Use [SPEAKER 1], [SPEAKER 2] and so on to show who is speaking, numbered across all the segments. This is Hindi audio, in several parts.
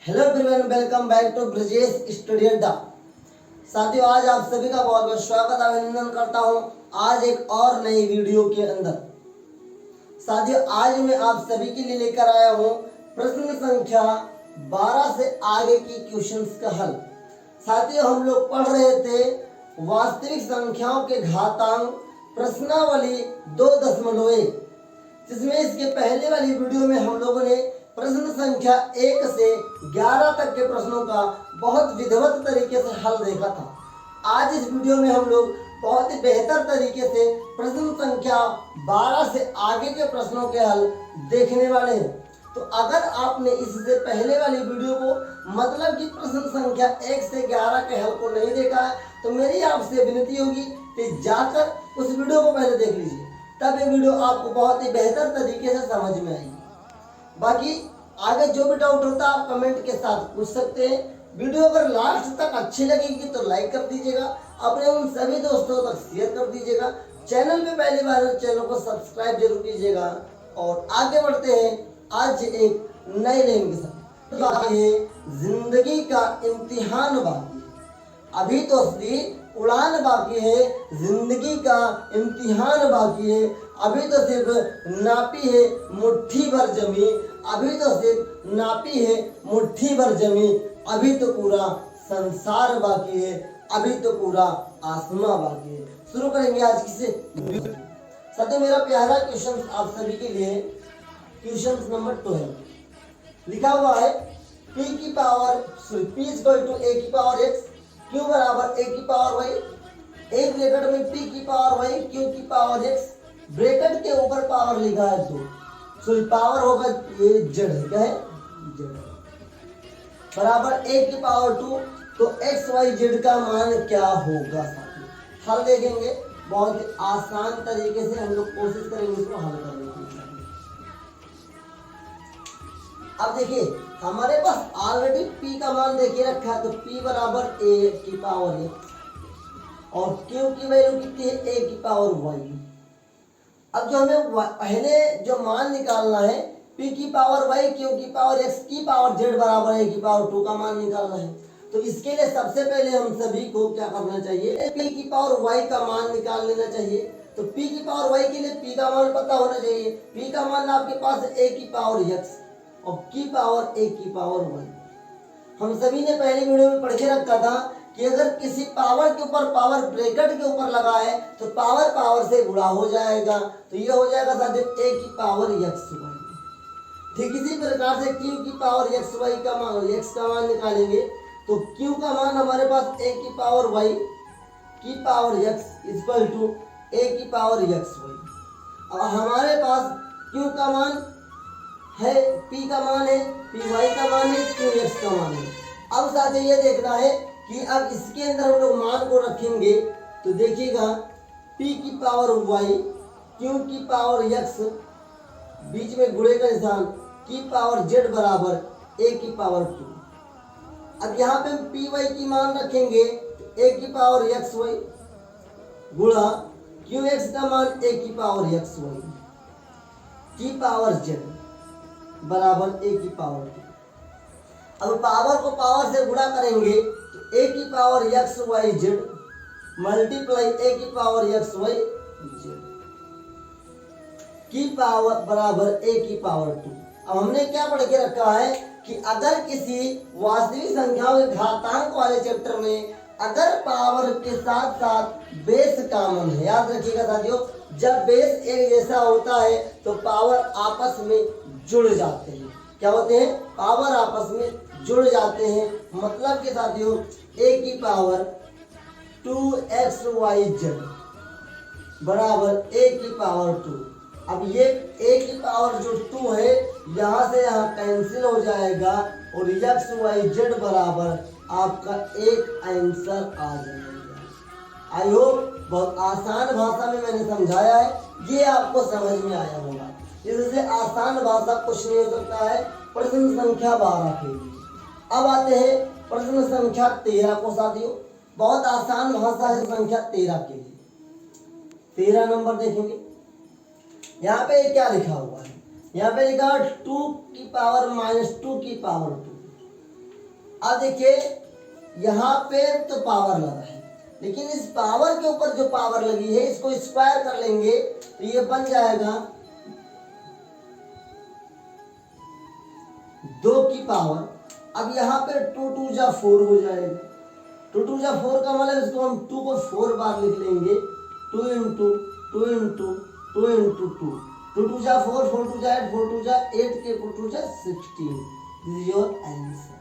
[SPEAKER 1] Hello everyone, welcome back to Brajesh study अड्डा। साथियों, आज आप सभी का बहुत बहुत स्वागत अभिनंदन करता हूं आज एक और नई वीडियो के अंदर। साथियों, आज मैं आप सभी के लिए लेकर आया हूं प्रश्न संख्या 12 से आगे की क्वेश्चंस का हल। साथियों, हम लोग पढ़ रहे थे वास्तविक संख्याओं के घातांक प्रश्नावली 2.1, जिसमें इसके पहले वाली वीडियो में हम लोगों ने प्रश्न संख्या 1 से 11 तक के प्रश्नों का बहुत विधिवत तरीके से हल देखा था। आज इस वीडियो में हम लोग बहुत ही बेहतर तरीके से प्रश्न संख्या 12 से आगे के प्रश्नों के हल देखने वाले हैं। तो अगर आपने इससे पहले वाली वीडियो को मतलब कि प्रश्न संख्या 1 से 11 के हल को नहीं देखा है, तो मेरी आपसे विनती होगी कि जाकर उस वीडियो को पहले देख लीजिए, तब ये वीडियो आपको बहुत ही बेहतर तरीके से समझ में आएगी। बाकी आगे जो भी डाउट होता है आप कमेंट के साथ पूछ सकते हैं। वीडियो अगर लास्ट तक अच्छी लगेगी तो लाइक कर दीजिएगा, अपने उन सभी दोस्तों तक शेयर कर दीजिएगा। चैनल पे पहली बार चैनल को सब्सक्राइब जरूर कीजिएगा। और आगे बढ़ते हैं आज एक नए लेन के साथ। जिंदगी का इम्तिहान बाकी, अभी तो असली उड़ान बाकी है, जिंदगी का इम्तिहान बाकी है। अभी तो सिर्फ नापी है मुट्ठी भर जमी, अभी तो सिर्फ नापी है मुट्ठी भर जमी। अभी तो पूरा संसार बाकी है, अभी तो पूरा आसमां बाकी है। शुरू करेंगे आज किसे। साथियों, मेरा प्यारा क्वेश्चन आप सभी के लिए क्वेश्चन नंबर 12 लिखा हुआ है। p की power p is equal to a की पावर x, q बराबर a की पावर y, एक ब्रैकेट में p की पावर y, q की पावर x, ब्रैकेट के ऊपर पावर लिखा है 2। सो पावर होगा ये z है, क्या है z बराबर a की पावर 2। तो x y z का मान क्या होगा। साथियों, हल देखेंगे, बहुत ही आसान तरीके से हम लोग कोशिश करेंगे इसको हल करने की। अब देखिए, हमारे पास ऑलरेडी p का मान देखिए रखा है, तो p बराबर a की पावर x और q की वैल्यू कितनी है a की पावर y। अब जो हमें पहले जो मान निकालना है p की पावर y, q की पावर x की पावर z बराबर a की पावर 2 का मान निकालना है। तो इसके लिए सबसे पहले हम सभी को क्या करना चाहिए, p की पावर y का मान निकाल लेना चाहिए। तो p की पावर y के लिए p का मान पता होना चाहिए। p का मान आपके पास है a की पावर x और की पावर a की पावर y। हम सभी ने पहले वीडियो में पढ़ के रखा था कि अगर किसी पावर के ऊपर पावर ब्रैकेट के ऊपर लगा है तो पावर पावर से गुणा हो जाएगा, तो ये हो जाएगा साथियों a की पावर x y। ठीक इसी प्रकार से q की पावर x y का मान x का मान निकालेंगे, तो q का मान हमारे पास a की पावर y की power x equal to a की पावर x y। अब हमारे पास q का मान है, p का मान है, py का मान है, qx का मान है। अब साथियों ये देखना है कि अब इसके अंदर हम लोग मान को रखेंगे, तो देखिएगा p की पावर y, q की पावर x, बीच में गुणे का निशान, की पावर z बराबर a की पावर 2। अब यहाँ पे हम py की मान रखेंगे, तो a की पावर xy गुणा qx का मान a की पावर xy की पावर z बराबर a की पावर 2। अब पावर को पावर से गुणा करेंगे तो a की power x y z multiply a की पावर x y z की पावर बराबर a की पावर 2। अब हमने क्या पढ़ के रखा है कि अगर किसी वास्तविक संख्याओं के घातांक वाले चैप्टर में अगर पावर के साथ साथ बेस कॉमन है, याद रखिएगा साथियों, जब बेस एक जैसा होता है तो पावर आपस में जुड़ जाते हैं। क्या होते हैं, पावर आपस में जुड़ जाते हैं। मतलब कि साथियों a की पावर 2xyz बराबर a की पावर 2। अब ये a की पावर जो 2 है यहाँ से यहाँ कैंसिल हो जाएगा और xyz बराबर आपका एक आंसर आ जाएगा। आई होप बहुत आसान भाषा में मैंने समझाया है, ये आपको समझ में आया होगा। इससे आसान भाषा कुछ नहीं हो सकता है प्रश्न संख्या 12 के लिए। अब आते हैं प्रश्न संख्या 13 को। साथियों, बहुत आसान भाषा है संख्या 13 के लिए। 13 नंबर देखेंगे, यहाँ पे क्या लिखा हुआ है, यहाँ पे लिखा 2 की पावर -2 की पावर 2। अब देखिए यहाँ पे तो पावर लगा है, लेकिन इस पावर के ऊपर जो पावर लगी है इसको स्क्वायर कर लेंगे तो ये बन जाएगा 2 की पावर। अब यहाँ पे 2 2 जा 4 हो जाएगा। 2 2 जा 4 का मतलब इसको हम 2 को 4 बार लिख लेंगे। 2 इंटू 2 इंटू 2 इंटू 2, 2 2 जा 4, 4 2 जा 8, 4 2 जा 8 के 4 2 जा 16। This is your answer.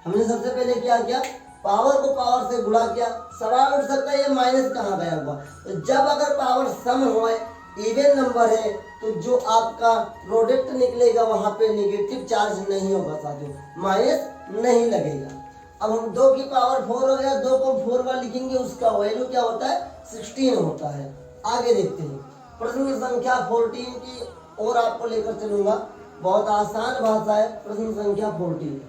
[SPEAKER 1] हमने सबसे पहले क्या किया, पावर को पावर से गुणा किया। सवाल उठ सकता है ये माइनस कहाँ गया हुआ। तो जब अगर पावर सम हो, इवन नंबर है, तो जो आपका प्रोडक्ट निकलेगा वहां पे नेगेटिव चार्ज नहीं होगा साथियों, माइनस नहीं लगेगा। अब हम 2 की पावर 4 हो गया, 2 को 4 बार लिखेंगे, उसका वैल्यू क्या होता है 16 होता है। आगे देखते हैं प्रश्न संख्या 14 की और आपको लेकर चलूंगा। बहुत आसान भाषा है। प्रश्न संख्या 14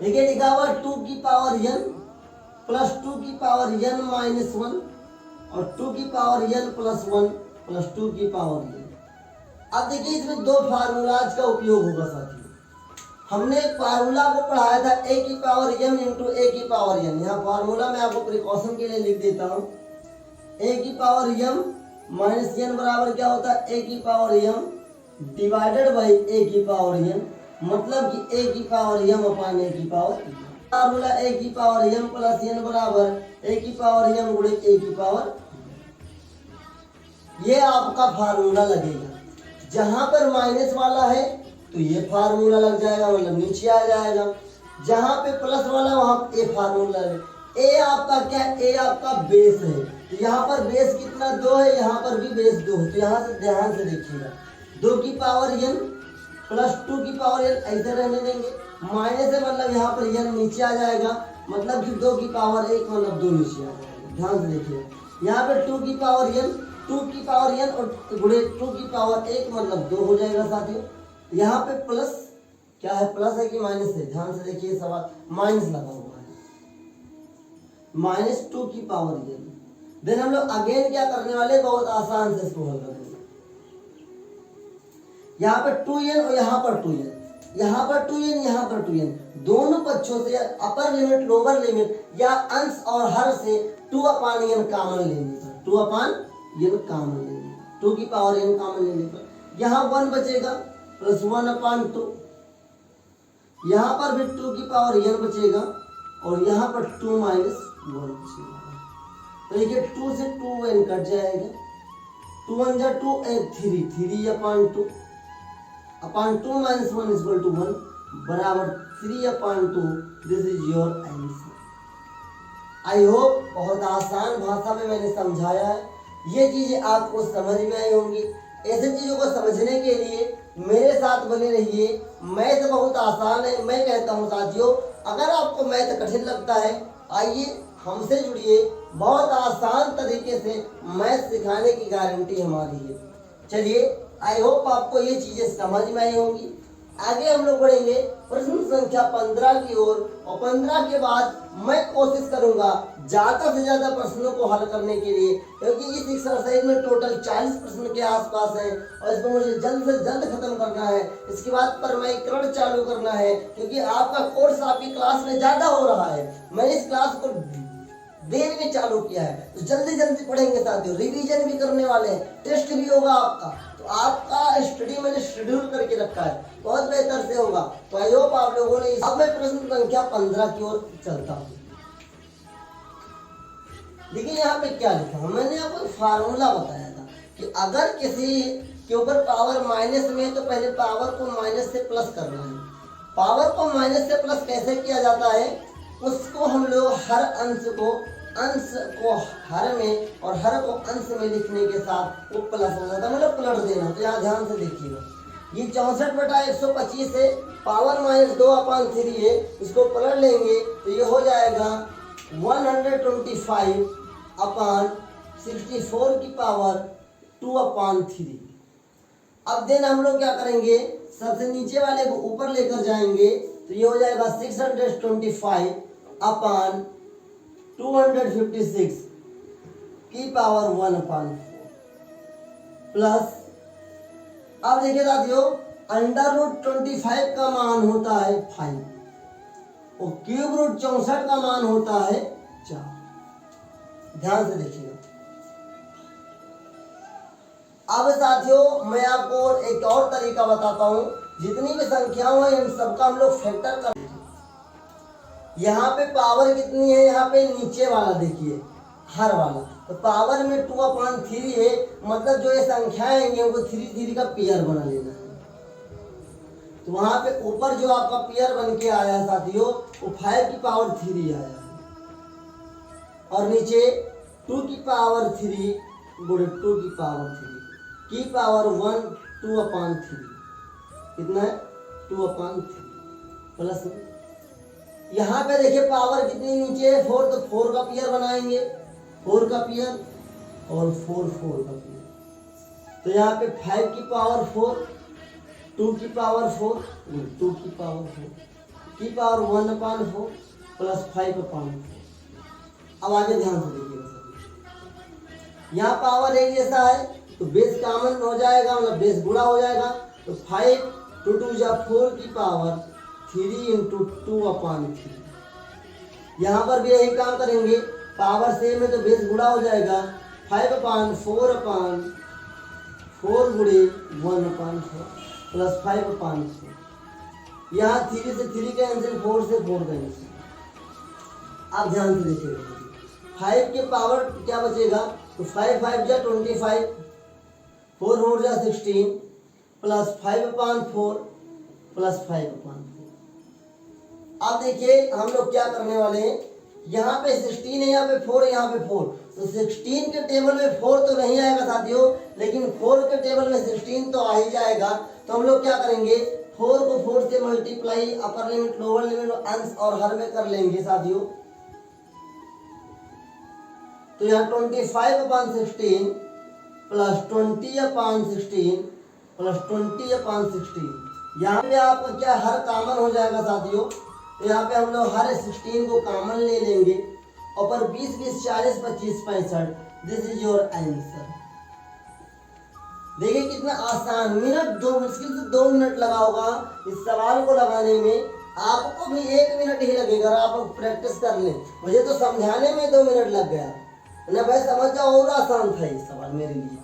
[SPEAKER 1] देखिए लिखा हुआ 2 की पावर n प्लस 2 की पावर n माइनस 1 और 2 की पावर n प्लस 1 प्लस 2 की पावर n। अब देखिए इसमें 2 फार्मूलाज का उपयोग होगा साथियों। हमने एक फार्मूला को पढ़ाया था a की पावर m इंटू a की पावर n। यहाँ फार्मूला मैं आपको प्रिकॉशन के लिए लिख देता हूँ। a की पावर m माइनस n बराबर क्या होता है a की power m divided by a की पावर n, मतलब कि a की पावर m अपान a की पावर n। फार्मूला a की पावर m प्लस n बराबर a की पावर m गुणे a की पावर, ये आपका फार्मूला लगेगा। जहां पर माइनस वाला है तो ये फार्मूला लग जाएगा, मतलब नीचे आ जाएगा। जहां पे प्लस वाला वहां ए फार्मूला है। ए आपका क्या है, ए आपका बेस है। तो यहाँ पर बेस कितना 2 है, यहाँ पर भी बेस 2 है। तो यहाँ से ध्यान से देखिएगा 2 की पावर n प्लस 2 की पावर n ऐसे रहने देंगे। माइनस है मतलब यहाँ पर n नीचे आ जाएगा, मतलब कि 2 की पावर 1 मतलब 2 नीचे आ जाएगा। ध्यान से देखिएगा यहाँ पे 2 की पावर n, 2 की पावर n और गुणे 2 की पावर 1 मतलब 2 हो जाएगा साथियों। यहाँ पे प्लस क्या है, प्लस है कि माइनस है, ध्यान से देखिए सवाल माइनस लगा हुआ है, माइनस 2 की पावर n। देन हम लोग अगेन क्या करने वाले, बहुत आसान से इसको हल करेंगे। यहाँ पर 2n और यहाँ पर 2n, यहाँ पर 2n यहाँ पर 2n, दोनों पक्षों से अपर लिमिट लोअर लिमिट या अंश और हर से 2 अपान n कॉमन लेने पर, 2 अपान n कॉमन लेने, 2 की पावर n कॉमन लेने पर यहाँ 1 बचेगा प्लस 1 अपान 2, यहाँ पर भी 2 की पावर n बचेगा और यहाँ पर 2 माइनस 1 बचेगा। तो देखिए 2 से 2n कट जाएगा, 2 1 जा 2 3, 3 अपान 2 अपान 2 माइनस 1 इज इक्वल टू 1 बराबर 3 अपान 2। This is your answer. I hope बहुत आसान भाषा में मैंने समझाया है, ये चीजें आपको समझ में आई होंगी। ऐसे चीजों को समझने के लिए मेरे साथ बने रहिए। मैथ बहुत आसान है। मैं कहता हूँ साथियों, अगर आपको मैथ कठिन लगता है आइए हमसे जुड़िए, बहुत आसान तरीके से मैथ सिखाने की गारंटी हमारी है। चलिए आई होप आपको ये चीजें समझ में आई होंगी। आगे हम लोग बढ़ेंगे प्रश्न संख्या 15 की ओर, और 15 के बाद मैं कोशिश करूंगा ज्यादा से ज्यादा प्रश्नों को हल करने के लिए, क्योंकि इस एक्सरसाइज में टोटल 40 प्रश्न के आसपास है और इसको मुझे जल्द से जल्द खत्म करना है। इसके बाद पर मैं क्रम चालू करना है, क्योंकि आपका कोर्स आपकी क्लास में ज्यादा हो रहा है। मैंने इस क्लास को देर में चालू किया है, तो जल्दी जल्दी पढ़ेंगे साथियों। रिवीजन भी करने वाले हैं, टेस्ट भी होगा आपका, तो आपका स्टडी मैंने शेड्यूल करके रखा है, बहुत बेहतर से होगा। तो आई होप आप लोगों ने। अब मैं प्रश्न संख्या 15 की ओर चलता हूँ। देखिए यहाँ पे क्या लिखा है, मैंने आपको फार्मूला बताया था कि अगर किसी के ऊपर पावर माइनस में है तो पहले पावर को माइनस से प्लस करना है। पावर को माइनस से प्लस कैसे किया जाता है, उसको हम लोग हर अंश को हर में और हर को अंश में लिखने के साथ वो प्लस हो जाता है, मतलब पलट देना। तो यहाँ ध्यान से देखिएगा, ये 64/125 है, पावर माइनस 2 अपान 3 है, इसको पलट लेंगे तो ये हो जाएगा 125 अपान 64 की पावर 2 अपान 3। अब देन हम लोग क्या करेंगे, सबसे नीचे वाले को ऊपर लेकर जाएंगे तो ये हो जाएगा 625 अपान 256 की पावर 1 अपान 4 प्लस। अब देखिए साथियों, अंडर रूट 25 का मान होता है 5, और क्यूब रूट 64 का मान होता है 4। ध्यान से देखिएगा। अब साथियों मैं आपको एक और तरीका बताता हूं। जितनी भी संख्याओं हैं इन सबका हम लोग फैक्टर कर, यहाँ पे पावर कितनी है, यहाँ पे नीचे वाला देखिए हर वाला, तो पावर में 2/3 है, मतलब जो ये संख्याएं आएंगी उनको 3 का पेयर बना लेना है। तो वहां पे ऊपर जो आपका पेयर बन के आया है साथियों वो 5 की पावर 3 आया है, और नीचे 2 की पावर 3 गुणे 2 की पावर 3 की पावर 1 2/3 कितना है 2/3 प्लस यहाँ पे देखिए पावर कितनी नीचे है 4, तो 4 का पेयर बनाएंगे, 4 का पेयर और 4 का पेयर। तो यहाँ पे 5 की पावर 4 2 की पावर 4 2 की पावर 4 की पावर 1/4 प्लस 5/4। अब आगे ध्यान से देखिएगा सर, यहाँ पावर एक जैसा है तो बेस कॉमन हो जाएगा, मतलब बेस गुणा हो जाएगा। तो 5 2 2 जा 4 की पावर 3 इंटू 2/3। यहाँ पर भी यही काम करेंगे, पावर सेम है तो बेस गुणा हो जाएगा। 5/4 गुणे 1/4 प्लस 5/4। यहाँ 3 से 3 कैंसिल, 4 से 4 कैंसिल। आप ध्यान से देखिएगा 5 के पावर क्या बचेगा, तो 5 5 जा 25 4 4 जा 16 प्लस 5/4 प्लस 5/4। अब देखिए हम लोग क्या करने वाले हैं, यहाँ पे 16 है, यहाँ पे 4 है, यहाँ पे 4, तो 16 के टेबल में 4 तो नहीं आएगा साथियों, लेकिन 4 के टेबल में 16 तो आ ही जाएगा। तो हम लोग क्या करेंगे, 4 को 4 से multiply upper limit lower limit अंश और हर में कर लेंगे साथियों। तो यहाँ 25/16 प्लस 20/16 प्लस 20/16। यहाँ पे आपका क्या हर कॉमन हो जाएगा साथियों। तो यहाँ पे हम लोग हर 16 को कॉमन ले लेंगे, और पर 20 20 40 25 65। This is your answer. देखिए कितना आसान, मिनट 2 मुश्किल से 2 मिनट लगा होगा इस सवाल को लगाने में, आपको भी 1 मिनट ही लगेगा अगर आप प्रैक्टिस कर लें। मुझे तो समझाने में 2 मिनट लग गया ना भाई, समझ जाओ और आसान था ये सवाल मेरे लिए,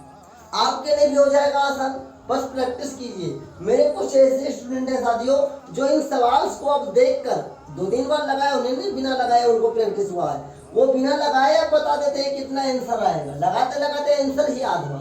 [SPEAKER 1] आपके लिए भी हो जाएगा आसान, बस प्रैक्टिस कीजिए। मेरे कुछ ऐसे स्टूडेंट हैं साथियों जो इन सवाल को अब देखकर 2-3 बार लगाए, उन्हें बिना लगाए उनको प्रैक्टिस हुआ है, वो बिना लगाए अब बता देते हैं कितना आंसर आएगा, लगाते लगाते आंसर ही याद हुआ।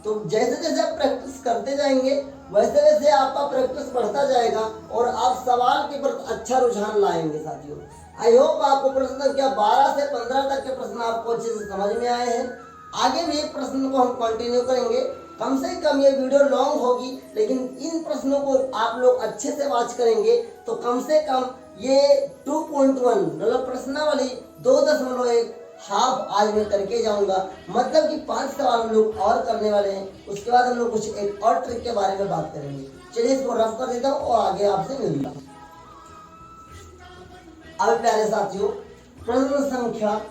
[SPEAKER 1] तो जैसे जैसे आप प्रैक्टिस करते जाएंगे वैसे वैसे आपका प्रैक्टिस बढ़ता जाएगा और आप सवाल के प्रति अच्छा रुझान लाएंगे साथियों। आई होप आपको प्रश्न संख्या 12 से 15 तक के प्रश्न आपको अच्छे से समझ में आए हैं। आगे भी एक प्रश्न को हम कंटिन्यू करेंगे, कम से कम ये वीडियो लॉन्ग होगी, लेकिन इन प्रश्नों को आप लोग अच्छे से वॉच करेंगे तो कम से कम ये 2.1 मतलब प्रश्नावली 2.1 हाफ आज मैं करके जाऊंगा, मतलब कि 5 सवाल हम लोग और करने वाले हैं। उसके बाद हम लोग कुछ एक और ट्रिक के बारे में बात करेंगे। चलिए इसको रफ कर देता हूँ और आगे आपसे मिलूंगा। अब प्यारे साथियों, प्रश्न संख्या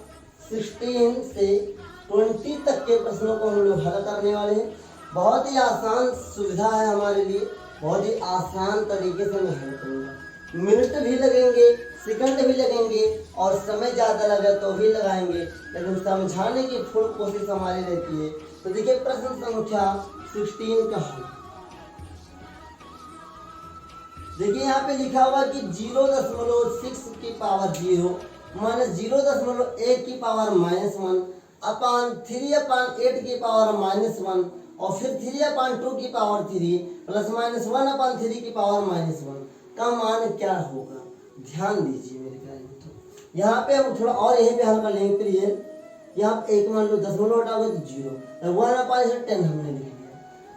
[SPEAKER 1] 16 से 20 तक के प्रश्नों को हम लोग हल करने वाले हैं। बहुत ही आसान सुविधा है हमारे लिए, बहुत ही आसान तरीके से मैं हल करूँगा। मिनट भी लगेंगे, सेकंड भी लगेंगे और समय ज़्यादा लगे तो भी लगाएंगे, लेकिन समझाने की फुल कोशिश हमारी रहती है। तो देखिए प्रश्न संख्या 16 का हल। देखिए यहाँ पे लिखा हुआ कि 0.6 की पावर 0 माइनस 0.1 की पावर -1 अपान 3/8 की पावर -1 और फिर 3/2 की पावर 3 प्लस -1/3 की पावर -1 का मान क्या होगा। ध्यान दीजिए मेरे प्यारे मित्रों, यहाँ पे हम थोड़ा और यहीं पे हल कर लेंगे। फिर ये यहाँ पे एक मान लो 10 हटाओगे तो 0, 1/10 हमने लिख दिया।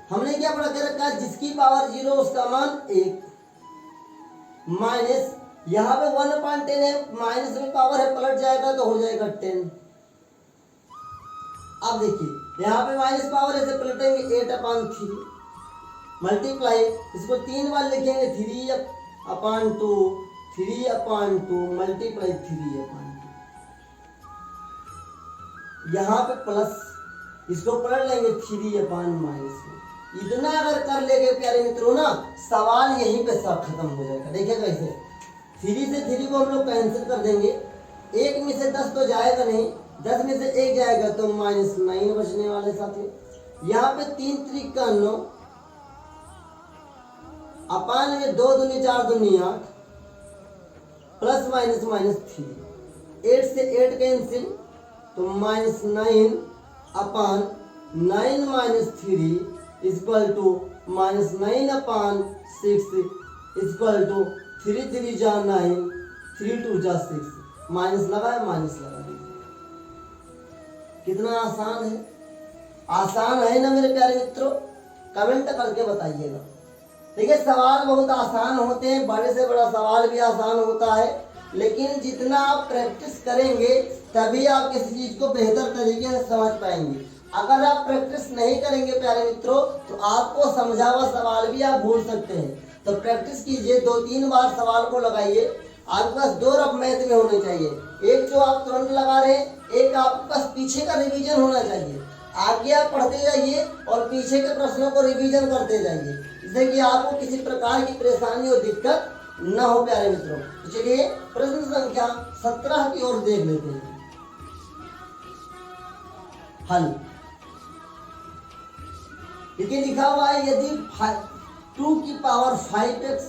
[SPEAKER 1] हमने क्या पढ़ा कर रखा है, जिसकी पावर 0 उसका मान 1 माइनस यहाँ पे 1/10 है, माइनस में पावर है पलट जाएगा तो हो जाएगा 10। अब देखिए यहाँ पे माइनस पावर ऐसे पलटेंगे 8/3 मल्टीप्लाई, इसको 3 बार लिखेंगे 3/2 3/2 मल्टीप्लाई 3/2। यहाँ पे प्लस, इसको पलट लेंगे 3/-1। इतना अगर कर लेंगे प्यारे मित्रों ना, सवाल यहीं पे सब खत्म हो जाएगा। देखिए कैसे 3 से 3 को हम लोग कैंसिल कर देंगे। 1 में से 10 तो जाएगा नहीं, 10 में से 1 जाएगा तो -9 बचने वाले साथियों। यहाँ पे 3 3 का 9 अपान में 2 दूनी 4 दूनी 8 प्लस माइनस -3, 8 से 8 कैंसिल तो -9 upon 9 - 3 equal to -9 upon 6 equal to 3 3 जा 9, 3 2 जा 6, माइनस लगा है, माइनस लगा दीजिए। कितना आसान है, आसान है ना मेरे प्यारे मित्रों? कमेंट करके बताइएगा। देखिए सवाल बहुत आसान होते हैं, बड़े से बड़ा सवाल भी आसान होता है, लेकिन जितना आप प्रैक्टिस करेंगे तभी आप किसी चीज को बेहतर तरीके से समझ पाएंगे। अगर आप प्रैक्टिस नहीं करेंगे प्यारे मित्रों तो आपको समझा हुआ सवाल भी आप भूल सकते हैं। तो प्रैक्टिस कीजिए, 2-3 बार सवाल को लगाइए। आपके पास 2 रफ मैथ में होने चाहिए, एक जो आप तुरंत लगा रहे हैं, एक आपके पास पीछे का रिवीजन होना चाहिए। आगे आप पढ़ते जाइए और पीछे के प्रश्नों को रिवीजन करते जाइए, जिससे कि आपको किसी प्रकार की परेशानी और दिक्कत न हो प्यारे मित्रों। तो चलिए प्रश्न संख्या 17 की ओर देख लेते हैं। हल देखिए लिखा हुआ है, यदि 2 की पावर 5x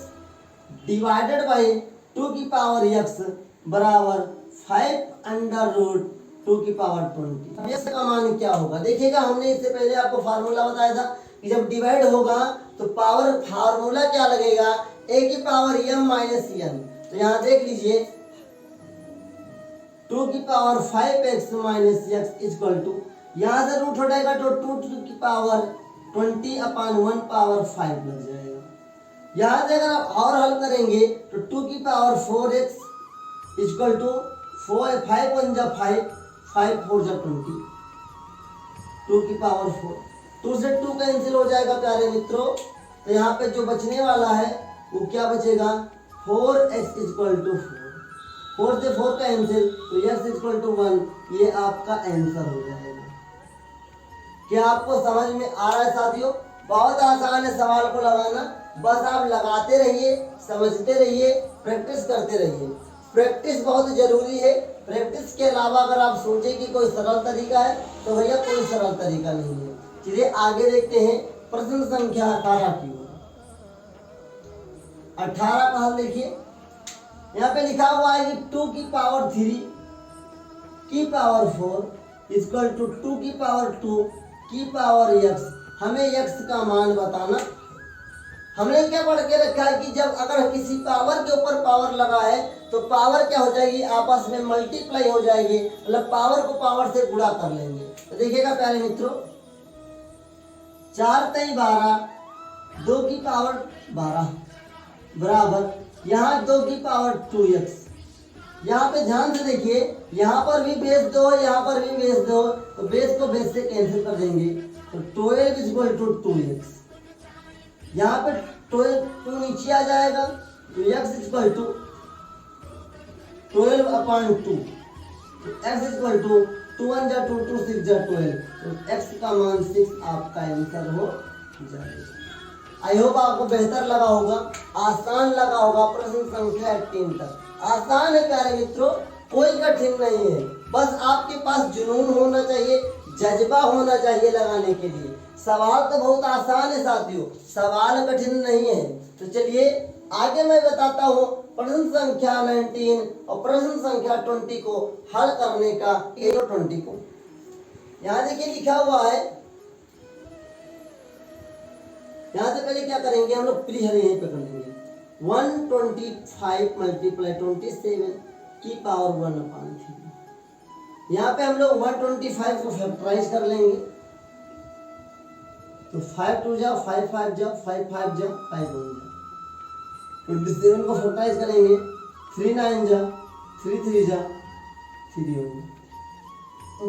[SPEAKER 1] डिवाइडेड बाई 2 की पावर x बराबर 5 अंडर रूट 2 की पावर 20, x का मान क्या होगा? देखिएगा हमने इससे पहले आपको फार्मूला बताया था कि जब डिवाइड होगा तो पावर फार्मूला क्या लगेगा, a की पावर m माइनस n। तो यहाँ देख लीजिए 2 की power 5x minus x equal to, यहाँ से रूट हटेगा तो 2 की पावर 20 अपान 1 पावर 5 लग जाएगा। यहाँ से अगर आप और हल करेंगे तो 2 की पावर 4x इक्वल टू 5 1 जा 5, 5 4 जा 20, 2 की पावर 4, 2 से 2 कैंसिल हो जाएगा प्यारे मित्रों। तो यहाँ पे जो बचने वाला है वो क्या बचेगा, 4x इक्वल टू 4 से 4 कैंसिल तो x इक्वल टू 1, ये आपका आंसर हो जाएगा। क्या आपको समझ में आ रहा है साथियों? बहुत आसान है सवाल को लगाना, बस आप लगाते रहिए, समझते रहिए, प्रैक्टिस करते रहिए। प्रैक्टिस बहुत जरूरी है। प्रैक्टिस के अलावा अगर आप सोचें कि कोई सरल तरीका है तो भैया कोई सरल तरीका नहीं है। चलिए आगे देखते हैं प्रश्न संख्या 18 की ओर। 18 का हल देखिए, यहाँ पे लिखा हुआ है कि 2 की पावर 3 की पावर 4 इक्वल टू 2 की पावर 2 की पावर x। हमें x का मान बताना। हमने क्या पढ़ के रखा है कि जब अगर किसी पावर के ऊपर पावर लगा है तो पावर क्या हो जाएगी, आपस में मल्टीप्लाई हो जाएगी, मतलब पावर को पावर से गुणा कर लेंगे। तो देखिएगा प्यारे मित्रों, 4 3 12, 2 की पावर 12 बराबर यहाँ 2 की पावर 2x। यहाँ पे ध्यान से देखिए, यहाँ पर भी बेस 2, यहाँ पर भी बेस 2, तो बेस को बेस से कैंसिल कर देंगे तो 12 इक्वल टू 2x। यहाँ पे 2 नीचे आ जाएगा तो x इक्वल टू 12 अपान 2, तो x इक्वल टू 2 1 जा 2, 2 6 जा 12, तो x का मान 6 आपका आंसर हो जाएगा। आई होप आपको बेहतर लगा होगा, आसान लगा होगा। प्रश्न संख्या 18 तक आसान है प्यारे मित्रों, कोई कठिन नहीं है। बस आपके पास जुनून होना चाहिए, जज्बा होना चाहिए लगाने के लिए। सवाल तो बहुत आसान है साथियों, सवाल कठिन नहीं है। तो चलिए आगे मैं बताता हूँ प्रश्न संख्या 19 और प्रश्न संख्या 20 को हल करने का। 20 को यहाँ देखिए लिखा हुआ है, यहाँ से पहले क्या करेंगे हम लोग, प्री हल यहीं पे कर लेंगे। 125 मल्टीप्लाई 27 की पावर 1 अपान 3। यहाँ पे हम लोग 125 को फैक्टराइज कर लेंगे तो 5 2 जा 5 5 जा 5 5 जा 5 1 जा, 27 को फैक्टराइज करेंगे 3 9 जा 3 3 जा 3 1 जा।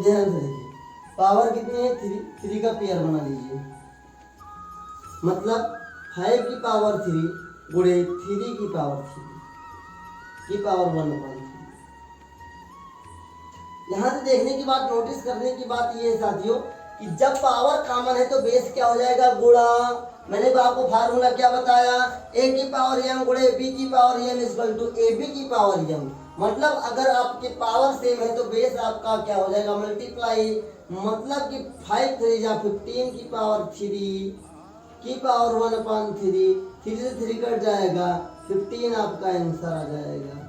[SPEAKER 1] ध्यान से देखिए पावर कितनी है, 3 का पेयर बना लीजिए, मतलब 5 की पावर 3 गुणे 3 की पावर 3 की पावर 1 अपान 3। यहाँ से देखने की बात, नोटिस करने की बात ये है साथियों कि जब पावर कॉमन है तो बेस क्या हो जाएगा, गुणा, मैंने आपको फार्मूला क्या बताया, a की पावर m गुणे b की power m equal to ab की पावर m। मतलब अगर आपके पावर सेम है तो बेस आपका क्या हो जाएगा, मल्टीप्लाई। मतलब कि 5 3 जा 15 की पावर 3 की पावर 1/3, 3 से 3 कट जाएगा, 15 आपका आंसर आ जाएगा।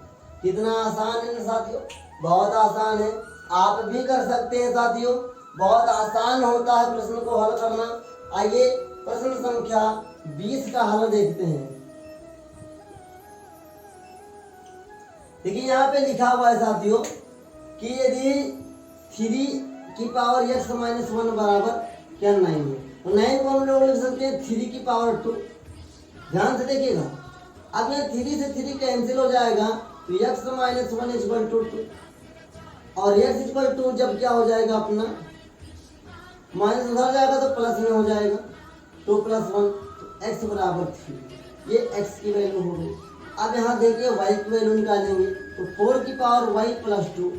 [SPEAKER 1] कितना आसान है ना साथियों, बहुत आसान है, आप भी कर सकते हैं साथियों। बहुत आसान होता है प्रश्न को हल करना। आइए प्रश्न संख्या 20 का हल देखते हैं। देखिए यहाँ पे लिखा हुआ है साथियों कि यदि 3 की पावर x माइनस 1 बराबर क्या 9 है, तो 9 को हम लोग लिख सकते हैं 3 की पावर 2। ध्यान से देखिएगा, अब ये 3 से 3 कैंसिल हो जाएगा तो x माइनस 1 इक्वल टू 2, और x इक्वल टू जब क्या हो जाएगा अपना माइनस उधर जाएगा तो प्लस में हो जाएगा, 2 + 1 तो x बराबर 3, ये x की वैल्यू हो गई। अब यहाँ देखिए y की वैल्यू निकालेंगे तो 4 की पावर y + 2,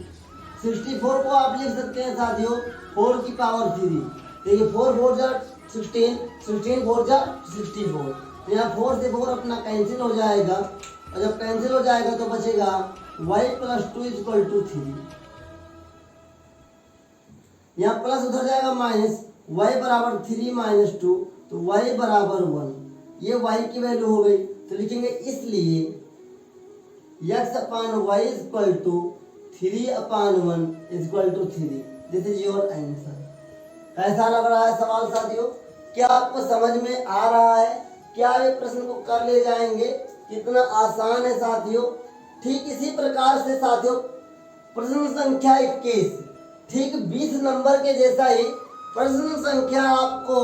[SPEAKER 1] 64 को आप लिख सकते हैं साथियों 4 की पावर 3। देखिए 4 4 जा 16, 16 4 जा 64, तो यहाँ 4 से 4 अपना कैंसिल हो जाएगा, और जब कैंसिल हो जाएगा तो बचेगा y + 2 इक्वल टू 3। यहाँ प्लस उधर जाएगा माइनस, y बराबर 3 - 2 तो y बराबर 1, ये y की वैल्यू हो गई। तो लिखेंगे इसलिए x/y equal to 3/1 equal to 3। This is your answer. कैसा लग रहा है सवाल साथियों, क्या आपको समझ में आ रहा है? क्या ये प्रश्न को कर ले जाएंगे? कितना आसान है साथियों। ठीक इसी प्रकार से साथियों प्रश्न संख्या 21 ठीक 20 नंबर के जैसा ही प्रश्न संख्या आपको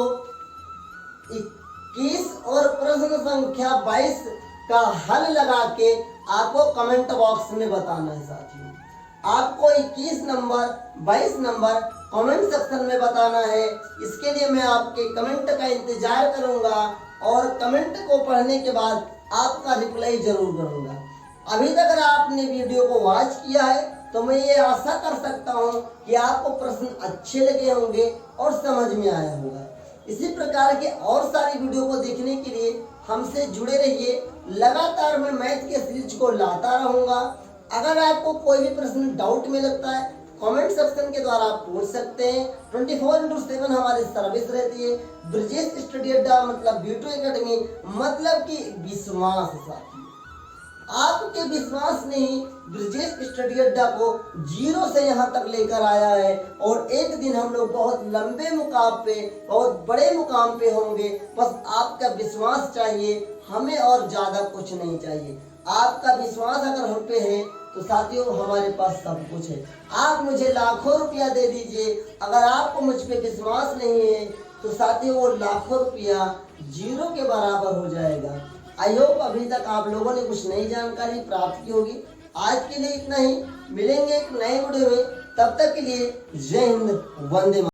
[SPEAKER 1] 21 और प्रश्न संख्या 22 का हल लगा के आपको कमेंट बॉक्स में बताना है साथियों। आपको 21 नंबर 22 नंबर कमेंट सेक्शन में बताना है। इसके लिए मैं आपके कमेंट का इंतजार करूंगा और कमेंट को पढ़ने के बाद आपका रिप्लाई जरूर करूंगा। अभी तक अगर आपने वीडियो को वॉच किया है तो मैं ये आशा कर सकता हूँ कि आपको प्रश्न अच्छे लगे होंगे और समझ में आया होगा। इसी प्रकार के और सारी वीडियो को देखने के लिए हमसे जुड़े रहिए। लगातार मैं मैथ के सीरीज को लाता रहूँगा। अगर आपको कोई भी प्रश्न डाउट में लगता है कमेंट सेक्शन के द्वारा आप पूछ सकते हैं। 24/7 हमारी सर्विस रहती है। ब्रजेश स्टडी अड्डा मतलब B2 एकेडमी मतलब कि विश्वास साथी, आपके विश्वास ने ही ब्रजेश स्टडी अड्डा को 0 से यहाँ तक लेकर आया है, और एक दिन हम लोग बहुत लंबे मुकाम पे बहुत बड़े मुकाम पे होंगे। बस आपका विश्वास चाहिए हमें, और ज़्यादा कुछ नहीं चाहिए। आपका विश्वास अगर हम पे है तो साथियों हमारे पास सब कुछ है। आप मुझे लाखों रुपया दे दीजिए, अगर आपको मुझ पे विश्वास नहीं है तो साथियों वो लाखों रुपया 0 के बराबर हो जाएगा। आई होप अभी तक आप लोगों ने कुछ नई जानकारी प्राप्त की होगी। आज के लिए इतना ही, मिलेंगे एक नए वीडियो में, तब तक के लिए जय हिंद, वंदे मातरम।